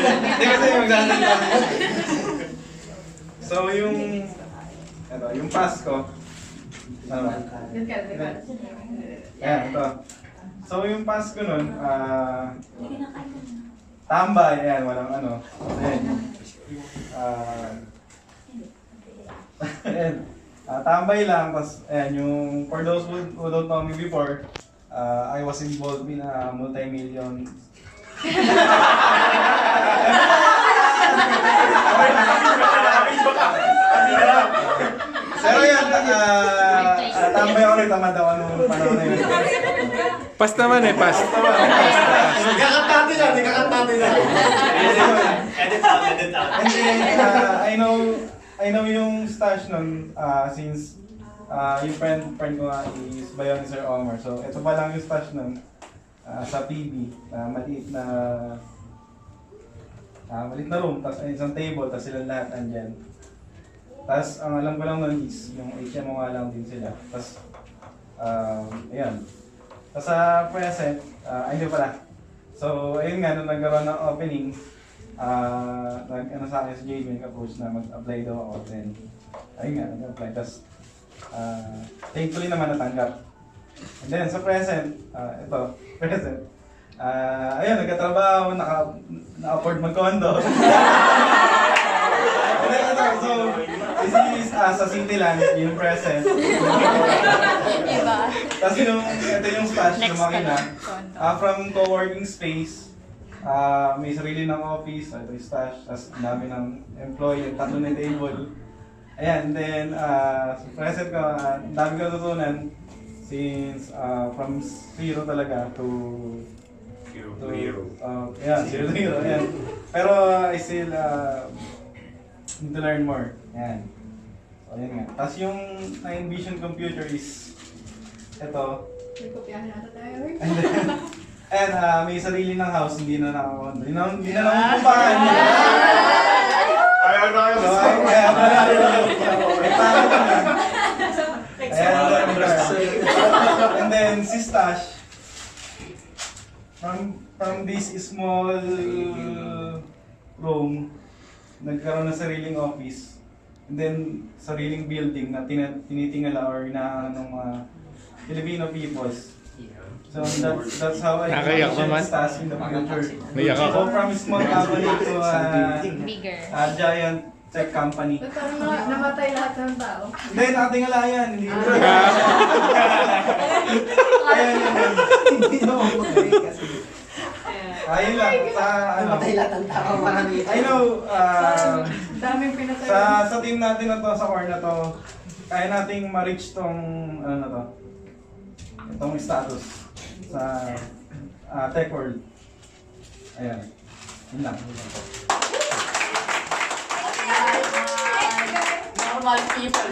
Hindi kasi magsasalita. So yung Pasko. Ano? Ayan, ito. So yung Pasko nun, tambay, ayan, walang ano. Ayan. Ayan. Tambay lang, tapos ayan, yung for those who don't know me before, I was involved in a multi-million pero yan, tambay ako rin, tamad ako nung panahon na yun. Pas naman eh, pas. Nagkakantante lang, nagkakantante lang. Edit out, edit out. And then, I know yung stash nun, since yung friend ko nga is Bayon ni Sir Omar. So, ito pa lang yung stash nun sa PB, maliit na room, tapos isang table, tapos silang lahat andyan. Tapos, ang alam ko lang nun is, yung HMO nga lang din sila. Tapos, ayan. Tapos sa present, ay hindi pala. So, ayun nga, nung nagkaroon ng opening, ano sa akin si JB, nag-approach na mag-apply daw ako. Then, ayun nga, nag-apply. Tapos, thankfully naman natanggap. And then, sa present, ito, present. Ayun, nagkatrabaho, na-afford mag-condo. So, this is sa Cityland, yung present. Iba. Tapos ito yung stash, yung makina. From co-working space, may sarili ng office, ito yung stash, tapos dami ng employee, tatlo na table. Ayan, then sa present ko, dami ko natutunan since from zero talaga to Hero. Yeah, zero to hero. Ayan. Pero I still need to learn more. Ayan. So, ayan nga. Tapos yung na-envision computer is ito. May kopyahan nata tayo. And may sarili ng house, hindi na nakakondo. Hindi na nakukumpahan. Ayaw na So, and then si Stash, from this small room, nagkaroon ng sariling office. And then, sariling building na tinitingala or inaanan ng mga Filipino peoples. So that's how I Nakaiyak naman. Stash in the future. Naiyak ako. So from small company to Bigger. a giant tech company. Parang namatay lahat ng tao. Hindi, nakatingala yan. Hindi ko. Ayan yan. Hindi naman magaling kasi. Ayun lang. Sa ano. Matay lahat ng tao, marami. I know, Daming pinatay. sa team natin na to, sa core na to, kaya nating ma-reach tong, ano na to, itong status sa tech world. Ayan. Yun lang. Normal people.